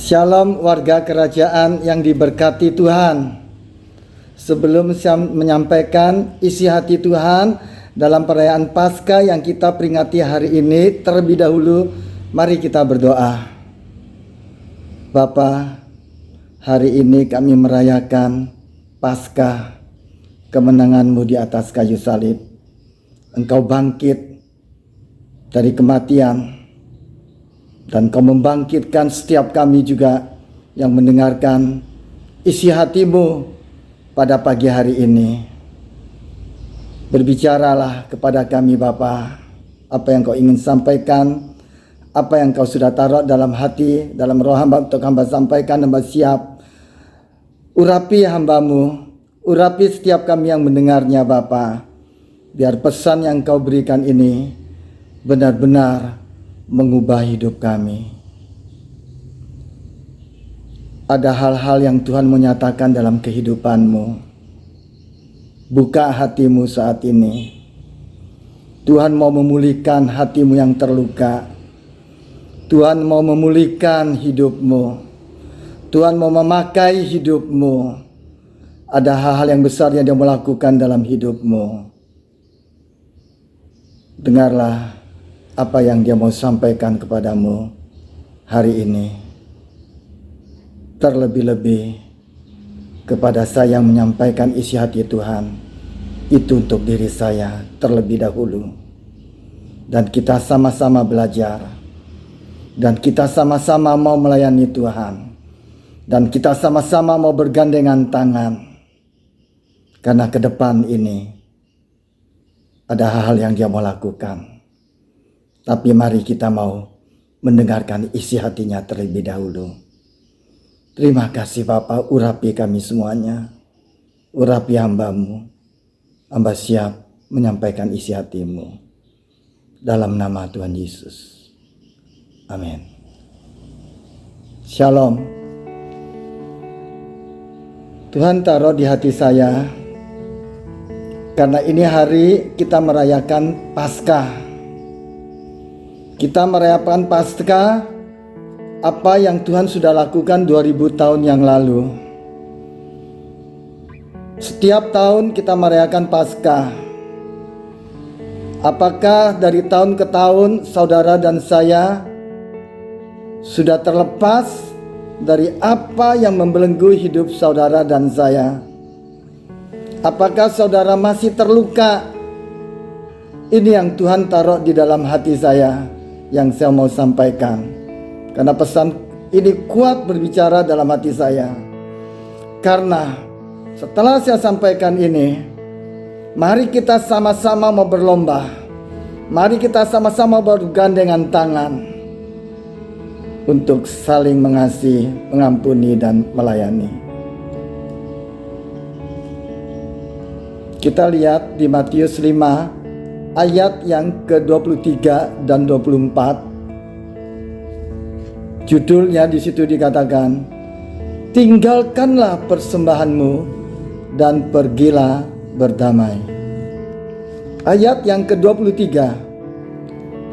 Shalom warga kerajaan yang diberkati Tuhan. Sebelum saya menyampaikan isi hati Tuhan dalam perayaan Paskah yang kita peringati hari ini, terlebih dahulu mari kita berdoa. Bapa, hari ini kami merayakan Paskah, kemenangan-Mu di atas kayu salib. Engkau bangkit dari kematian, dan Kau membangkitkan setiap kami juga yang mendengarkan isi hati-Mu pada pagi hari ini. Berbicaralah kepada kami Bapa, apa yang Kau ingin sampaikan, apa yang Kau sudah taruh dalam hati, dalam roh hamba untuk hamba sampaikan. Hamba siap. Urapi hamba-Mu, urapi setiap kami yang mendengarnya Bapa, biar pesan yang Kau berikan ini benar-benar mengubah hidup kami. Ada hal-hal yang Tuhan menyatakan dalam kehidupan-Mu. Buka hati-Mu saat ini. Tuhan mau memulihkan hati-Mu yang terluka. Tuhan mau memulihkan hidup-Mu. Tuhan mau memakai hidup-Mu. Ada hal-hal yang besar yang Dia melakukan dalam hidup-Mu. Dengarlah apa yang Dia mau sampaikan kepadamu hari ini. Terlebih-lebih kepada saya yang menyampaikan isi hati Tuhan, itu untuk diri saya terlebih dahulu. Dan kita sama-sama belajar, dan kita sama-sama mau melayani Tuhan, dan kita sama-sama mau bergandengan tangan, karena ke depan ini ada hal-hal yang Dia mau lakukan. Tapi mari kita mau mendengarkan isi hatinya terlebih dahulu. Terima kasih Bapa, urapi kami semuanya. Urapi hamba-Mu. Hamba siap menyampaikan isi hati-Mu. Dalam nama Tuhan Yesus. Amin. Shalom. Tuhan taruh di hati saya, karena ini hari kita merayakan Paskah. Kita merayakan Paskah, apa yang Tuhan sudah lakukan 2000 tahun yang lalu. Setiap tahun kita merayakan Paskah. Apakah dari tahun ke tahun saudara dan saya sudah terlepas dari apa yang membelenggu hidup saudara dan saya? Apakah saudara masih terluka? Ini yang Tuhan taruh di dalam hati saya, yang saya mau sampaikan, karena pesan ini kuat berbicara dalam hati saya. Karena setelah saya sampaikan ini, mari kita sama-sama mau berlomba, mari kita sama-sama bergandengan tangan untuk saling mengasihi, mengampuni, dan melayani. Kita lihat di Matius 5 ayat yang ke-23 dan 24. Judulnya di situ dikatakan, tinggalkanlah persembahanmu dan pergilah berdamai. Ayat yang ke-23.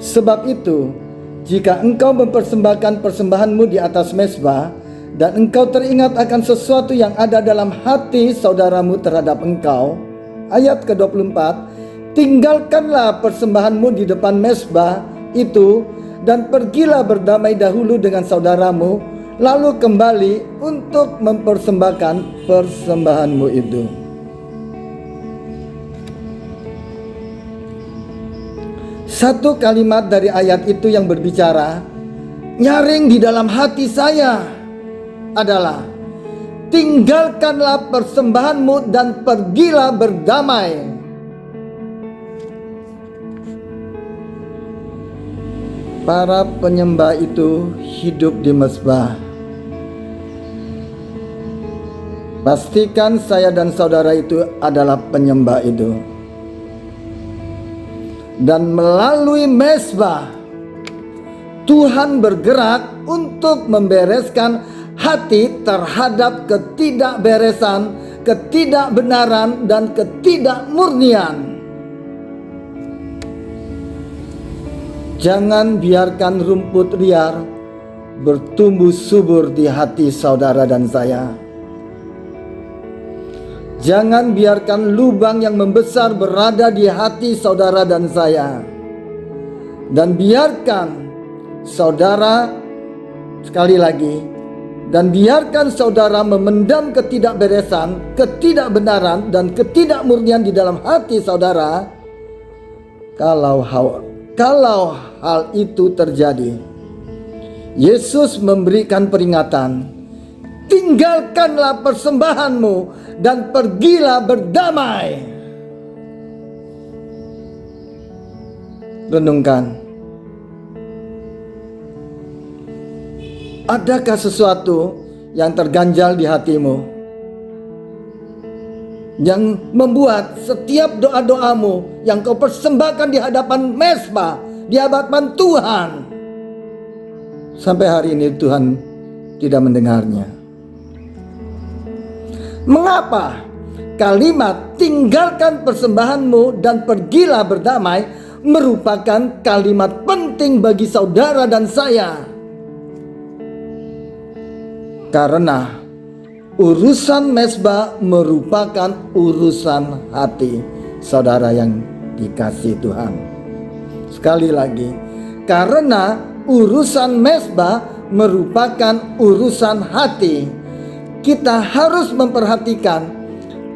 Sebab itu, jika engkau mempersembahkan persembahanmu di atas mezbah, dan engkau teringat akan sesuatu yang ada dalam hati saudaramu terhadap engkau. Ayat ke-24. Tinggalkanlah persembahanmu di depan mezbah itu, dan pergilah berdamai dahulu dengan saudaramu, lalu kembali untuk mempersembahkan persembahanmu itu. Satu kalimat dari ayat itu yang berbicara, nyaring di dalam hati saya adalah, tinggalkanlah persembahanmu dan pergilah berdamai. Para penyembah itu hidup di mezbah. Pastikan saya dan saudara itu adalah penyembah itu. Dan melalui mezbah, Tuhan bergerak untuk membereskan hati terhadap ketidakberesan, ketidakbenaran, dan ketidakmurnian. Jangan biarkan rumput liar bertumbuh subur di hati saudara dan saya. Jangan biarkan lubang yang membesar berada di hati saudara dan saya. Dan biarkan saudara, sekali lagi, dan biarkan saudara memendam ketidakberesan, ketidakbenaran, dan ketidakmurnian di dalam hati saudara. Kalau hal itu terjadi, Yesus memberikan peringatan, tinggalkanlah persembahanmu dan pergilah berdamai. Renungkan, adakah sesuatu yang terganjal di hatimu, yang membuat setiap doa-doamu yang kau persembahkan di hadapan mezbah, di hadapan Tuhan, sampai hari ini Tuhan tidak mendengarnya? Mengapa kalimat tinggalkan persembahanmu dan pergilah berdamai merupakan kalimat penting bagi saudara dan saya? Karena urusan mezbah merupakan urusan hati saudara yang dikasihi Tuhan. Sekali lagi, karena urusan mezbah merupakan urusan hati, kita harus memperhatikan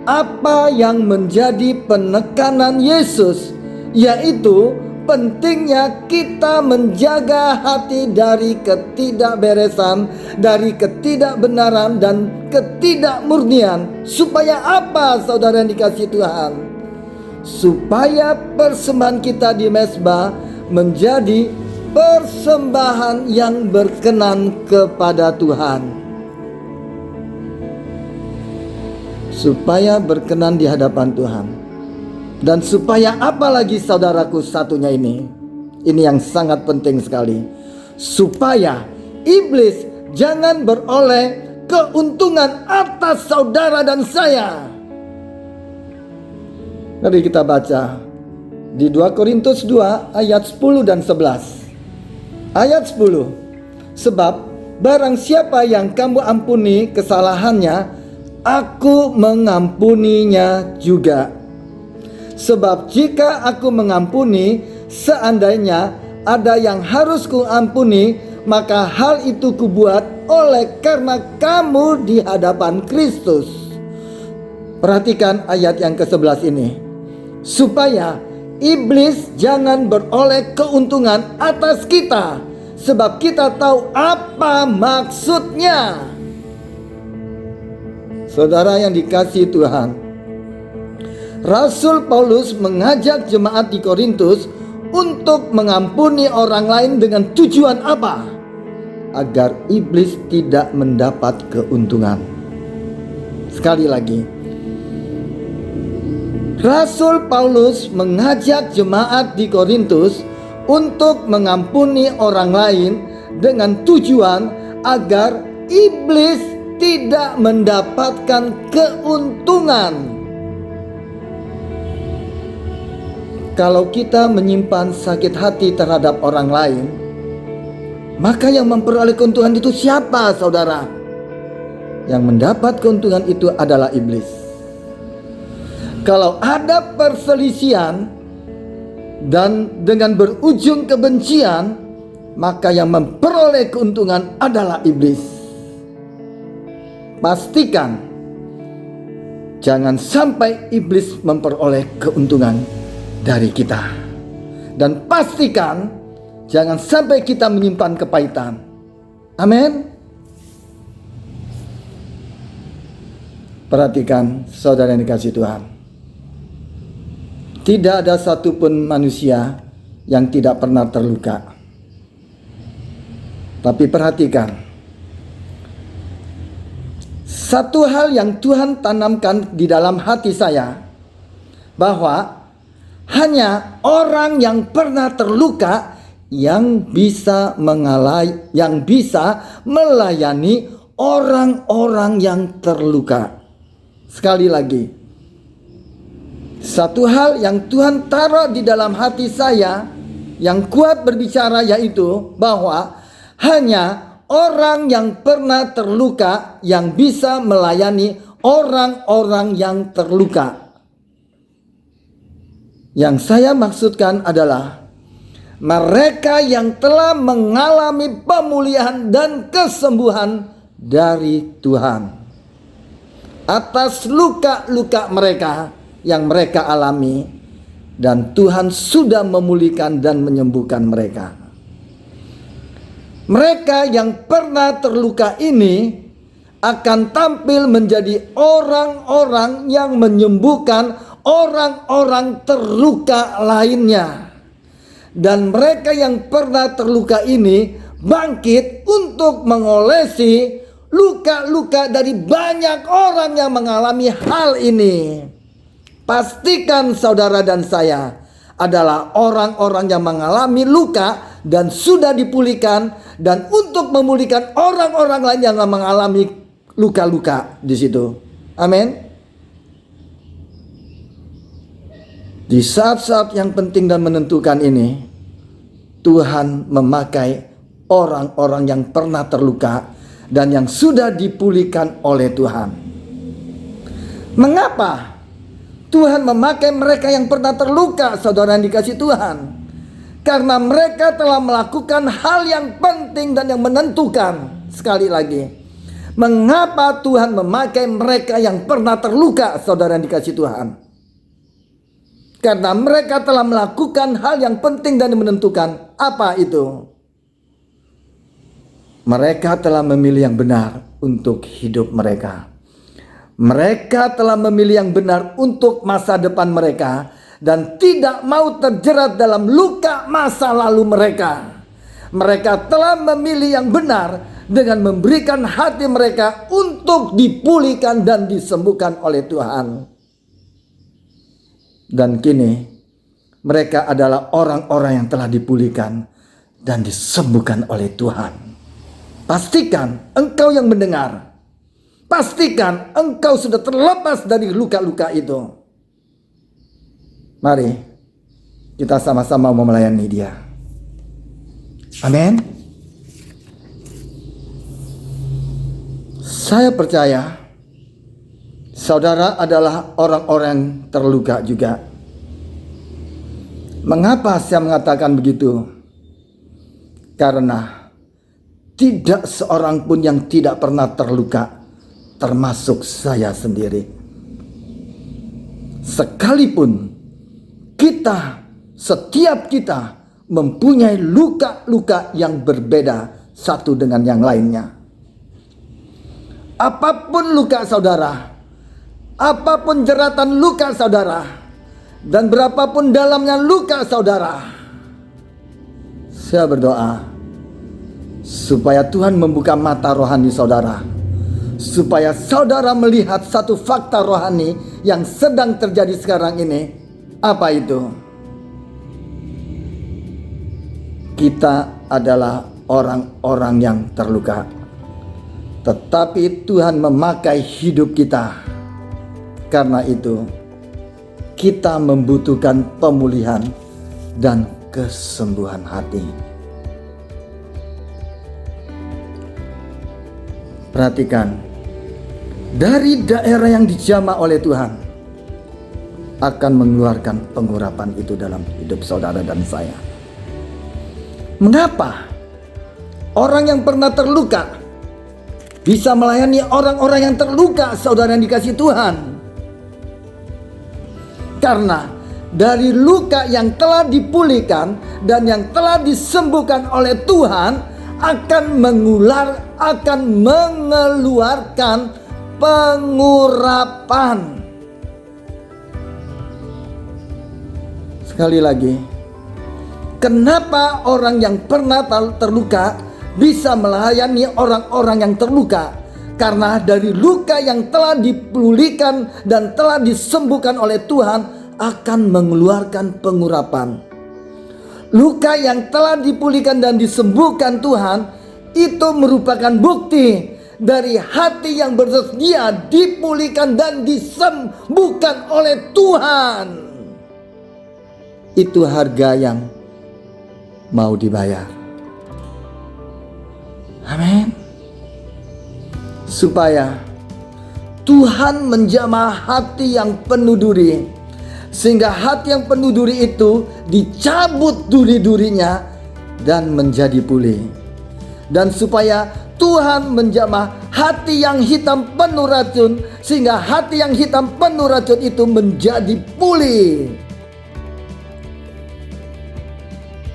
apa yang menjadi penekanan Yesus, yaitu pentingnya kita menjaga hati dari ketidakberesan, dari ketidakbenaran dan ketidakmurnian. Supaya apa, saudara yang dikasihi Tuhan? Supaya persembahan kita di mezbah menjadi persembahan yang berkenan kepada Tuhan. Supaya berkenan di hadapan Tuhan. Dan supaya apalagi saudaraku satunya ini yang sangat penting sekali. Supaya iblis jangan beroleh keuntungan atas saudara dan saya. Mari kita baca di 2 Korintus 2 ayat 10 dan 11. Ayat 10. Sebab barang siapa yang kamu ampuni kesalahannya, aku mengampuninya juga. Sebab jika aku mengampuni, seandainya ada yang harus kuampuni, maka hal itu kubuat oleh karena kamu di hadapan Kristus. Perhatikan ayat yang ke-11 ini. Supaya iblis jangan beroleh keuntungan atas kita, sebab kita tahu apa maksudnya. Saudara yang dikasihi Tuhan, Rasul Paulus mengajak jemaat di Korintus untuk mengampuni orang lain dengan tujuan apa? Agar iblis tidak mendapat keuntungan. Sekali lagi, Rasul Paulus mengajak jemaat di Korintus untuk mengampuni orang lain dengan tujuan agar iblis tidak mendapatkan keuntungan. Kalau kita menyimpan sakit hati terhadap orang lain, maka yang memperoleh keuntungan itu siapa, saudara? Yang mendapat keuntungan itu adalah iblis. Kalau ada perselisihan dan dengan berujung kebencian, maka yang memperoleh keuntungan adalah iblis. Pastikan jangan sampai iblis memperoleh keuntungan dari kita. Dan pastikan jangan sampai kita menyimpan kepahitan. Amin. Perhatikan saudara yang dikasihi Tuhan. Tidak ada satupun manusia yang tidak pernah terluka. Tapi perhatikan, satu hal yang Tuhan tanamkan di dalam hati saya, bahwa hanya orang yang pernah terluka yang bisa melayani orang-orang yang terluka. Sekali lagi, satu hal yang Tuhan taruh di dalam hati saya yang kuat berbicara, yaitu bahwa hanya orang yang pernah terluka yang bisa melayani orang-orang yang terluka. Yang saya maksudkan adalah mereka yang telah mengalami pemulihan dan kesembuhan dari Tuhan atas luka-luka mereka yang mereka alami, dan Tuhan sudah memulihkan dan menyembuhkan mereka. Mereka yang pernah terluka ini akan tampil menjadi orang-orang yang menyembuhkan orang-orang terluka lainnya. Dan mereka yang pernah terluka ini bangkit untuk mengolesi luka-luka dari banyak orang yang mengalami hal ini. Pastikan saudara dan saya adalah orang-orang yang mengalami luka dan sudah dipulihkan, dan untuk memulihkan orang-orang lain yang mengalami luka-luka di situ. Amin. Di saat-saat yang penting dan menentukan ini, Tuhan memakai orang-orang yang pernah terluka dan yang sudah dipulihkan oleh Tuhan. Mengapa Tuhan memakai mereka yang pernah terluka, saudara yang dikasihi Tuhan? Karena mereka telah melakukan hal yang penting dan yang menentukan. Sekali lagi, mengapa Tuhan memakai mereka yang pernah terluka, saudara yang dikasihi Tuhan? Karena mereka telah melakukan hal yang penting dan yang menentukan. Apa itu? Mereka telah memilih yang benar untuk hidup mereka. Mereka telah memilih yang benar untuk masa depan mereka dan tidak mau terjerat dalam luka masa lalu mereka. Mereka telah memilih yang benar dengan memberikan hati mereka untuk dipulihkan dan disembuhkan oleh Tuhan. Dan kini mereka adalah orang-orang yang telah dipulihkan dan disembuhkan oleh Tuhan. Pastikan engkau yang mendengar, pastikan engkau sudah terlepas dari luka-luka itu. Mari kita sama-sama melayani Dia. Amin. Saya percaya saudara adalah orang-orang yang terluka juga. Mengapa saya mengatakan begitu? Karena tidak seorang pun yang tidak pernah terluka, termasuk saya sendiri. Sekalipun setiap kita mempunyai luka-luka yang berbeda satu dengan yang lainnya. Apapun luka saudara, apapun jeratan luka saudara, dan berapapun dalamnya luka saudara, saya berdoa supaya Tuhan membuka mata rohani saudara, supaya saudara melihat satu fakta rohani yang sedang terjadi sekarang ini. Apa itu? Kita adalah orang-orang yang terluka, tetapi Tuhan memakai hidup kita. Karena itu kita membutuhkan pemulihan dan kesembuhan hati. Perhatikan, dari daerah yang dijamah oleh Tuhan akan mengeluarkan pengurapan itu dalam hidup saudara dan saya. Mengapa orang yang pernah terluka bisa melayani orang-orang yang terluka, saudara yang dikasihi Tuhan? Karena dari luka yang telah dipulihkan dan yang telah disembuhkan oleh Tuhan akan mengeluarkan pengurapan. Sekali lagi, kenapa orang yang pernah terluka bisa melayani orang-orang yang terluka? Karena dari luka yang telah dipulihkan dan telah disembuhkan oleh Tuhan akan mengeluarkan pengurapan. Luka yang telah dipulihkan dan disembuhkan Tuhan itu merupakan bukti dari hati yang bersedia dipulihkan dan disembuhkan oleh Tuhan. Itu harga yang mau dibayar. Amin. Supaya Tuhan menjamah hati yang penuh duri, sehingga hati yang penuh duri itu dicabut duri-durinya dan menjadi pulih. Dan supaya Tuhan menjamah hati yang hitam penuh racun, sehingga hati yang hitam penuh racun itu menjadi pulih.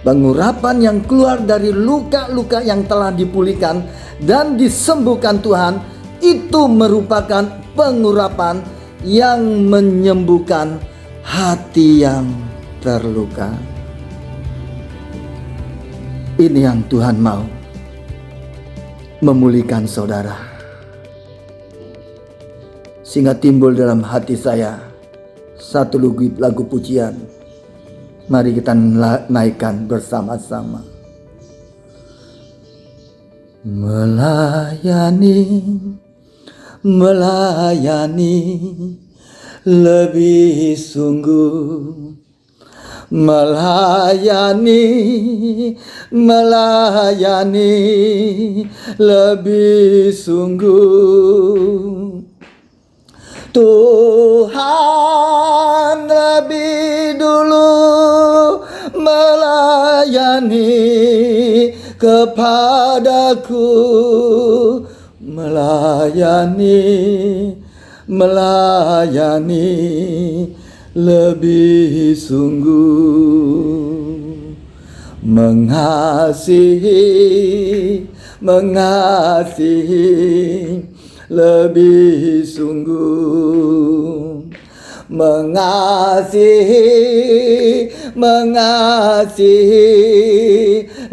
Pengurapan yang keluar dari luka-luka yang telah dipulihkan dan disembuhkan Tuhan, itu merupakan pengurapan yang menyembuhkan hati yang terluka. Ini yang Tuhan mau, memulihkan saudara. Sehingga timbul dalam hati saya satu lagu pujian. Mari kita naikkan bersama-sama. Melayani lebih sungguh, melayani lebih sungguh. Tuhan lebih dulu melayani kepadaku, melayani lebih sungguh, mengasihi lebih sungguh, mengasihi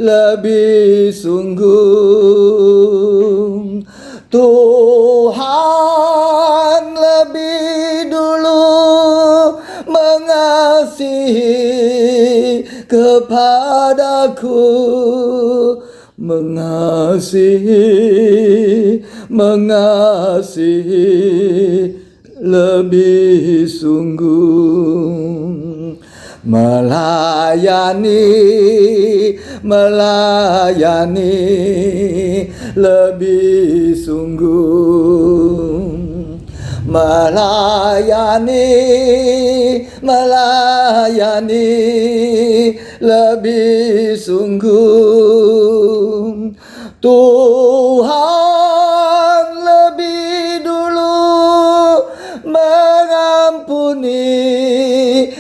lebih sungguh. Tuhan lebih dulu mengasihi kepadaku, mengasihi lebih sungguh, melayani lebih sungguh, melayani lebih sungguh. Tuhan lebih dulu mengampuni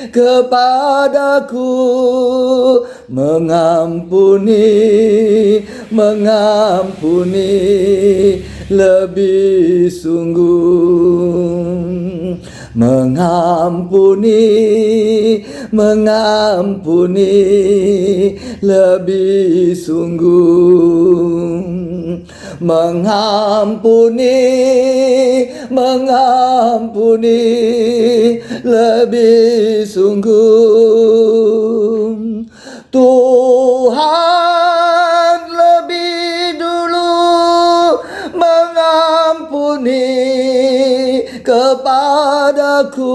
kepadaku, mengampuni lebih sungguh, mengampuni lebih sungguh, mengampuni lebih sungguh. Tuhan lebih dulu mengampuni kepadaku,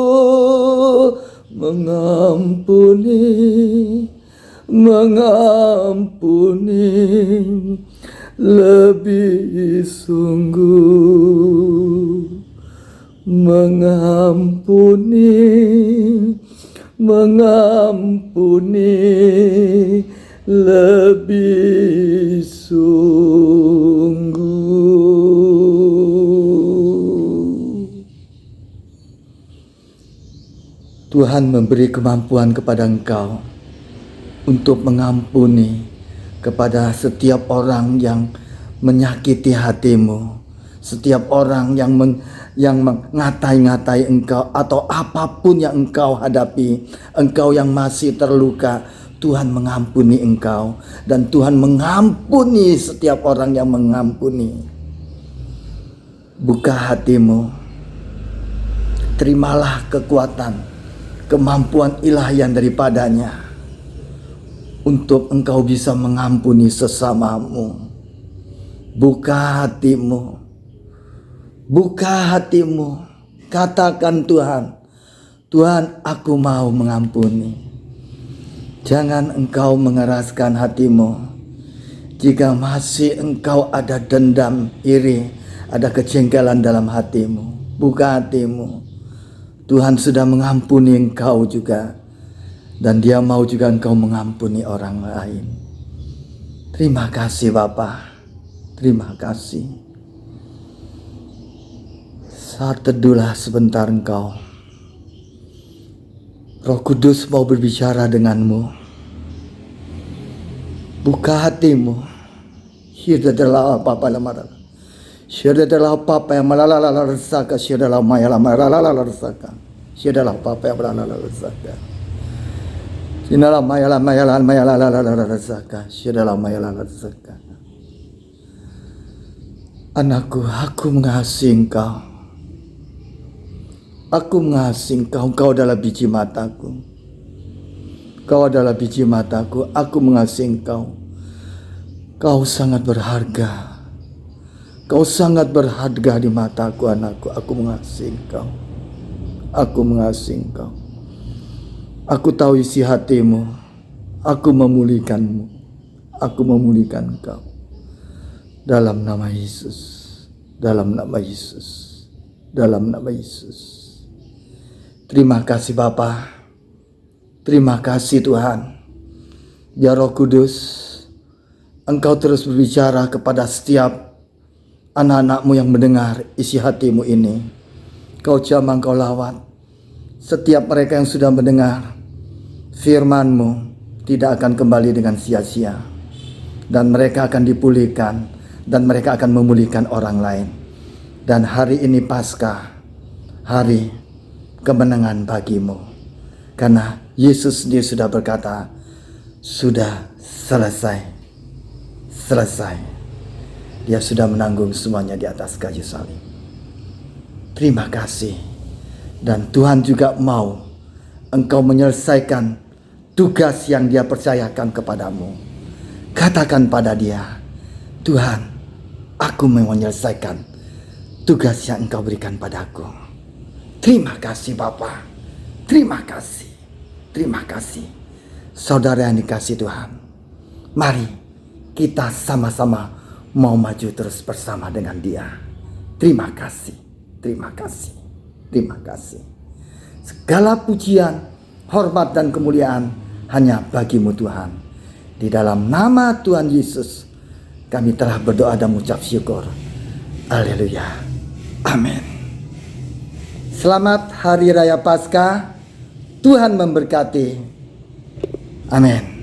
mengampuni lebih sungguh, mengampuni lebih sungguh. Tuhan memberi kemampuan kepada engkau untuk mengampuni kepada setiap orang yang menyakiti hatimu, setiap orang yang mengatai-ngatai engkau, atau apapun yang engkau hadapi, engkau yang masih terluka, Tuhan mengampuni engkau, dan Tuhan mengampuni setiap orang yang mengampuni. Buka hatimu, terimalah kekuatan, kemampuan ilahian daripadanya untuk engkau bisa mengampuni sesamamu. Buka hatimu, katakan Tuhan, aku mau mengampuni. Jangan engkau mengeraskan hatimu, Jika masih engkau ada dendam, iri, ada kejengkelan dalam hatimu, buka hatimu. Tuhan sudah mengampuni engkau juga. Dan Dia mau juga engkau mengampuni orang lain. Terima kasih Bapa. Terima kasih. Saat teduhlah sebentar engkau. Roh Kudus mau berbicara denganmu. Buka hatimu. Hirdadalah apa lamara. Hirdadalah apa yang malalala resaka. Hirdadalah mayala malalala resaka. Hirdadalah apa yang malalala resaka. Hirdadalah mayala resaka. Hirdadalah mayala resaka. Anakku, aku mengasihi engkau. Aku mengasihi engkau. Engkau adalah biji mataku. Kau adalah biji mataku, aku mengasihi engkau. Kau sangat berharga. Kau sangat berharga di mataku anakku. Aku mengasihi engkau. Aku mengasihi engkau. Aku tahu isi hatimu. Aku memulihkanmu. Aku memulihkan engkau. Dalam nama Yesus. Dalam nama Yesus. Dalam nama Yesus. Terima kasih Bapa. Terima kasih Tuhan. Ya Roh Kudus, Engkau terus berbicara kepada setiap anak-anakmu yang mendengar isi hatimu ini. Kau jamah, Kau lawat setiap mereka yang sudah mendengar firman-Mu tidak akan kembali dengan sia-sia. Dan mereka akan dipulihkan dan mereka akan memulihkan orang lain. Dan hari ini Paskah, hari kemenangan bagimu. Karena Yesus sendiri sudah berkata, sudah selesai. Selesai. Dia sudah menanggung semuanya di atas kayu salib. Terima kasih. Dan Tuhan juga mau engkau menyelesaikan tugas yang Dia percayakan kepadamu. Katakan pada Dia, Tuhan, aku mau menyelesaikan tugas yang engkau berikan padaku. Terima kasih Bapa. Terima kasih. Terima kasih. Saudara yang dikasihi Tuhan, mari kita sama-sama mau maju terus bersama dengan Dia. Terima kasih. Terima kasih. Terima kasih. Segala pujian, hormat dan kemuliaan hanya bagimu Tuhan. Di dalam nama Tuhan Yesus kami telah berdoa dan mengucap syukur. Haleluya. Amin. Selamat Hari Raya Paskah. Tuhan memberkati. Amin.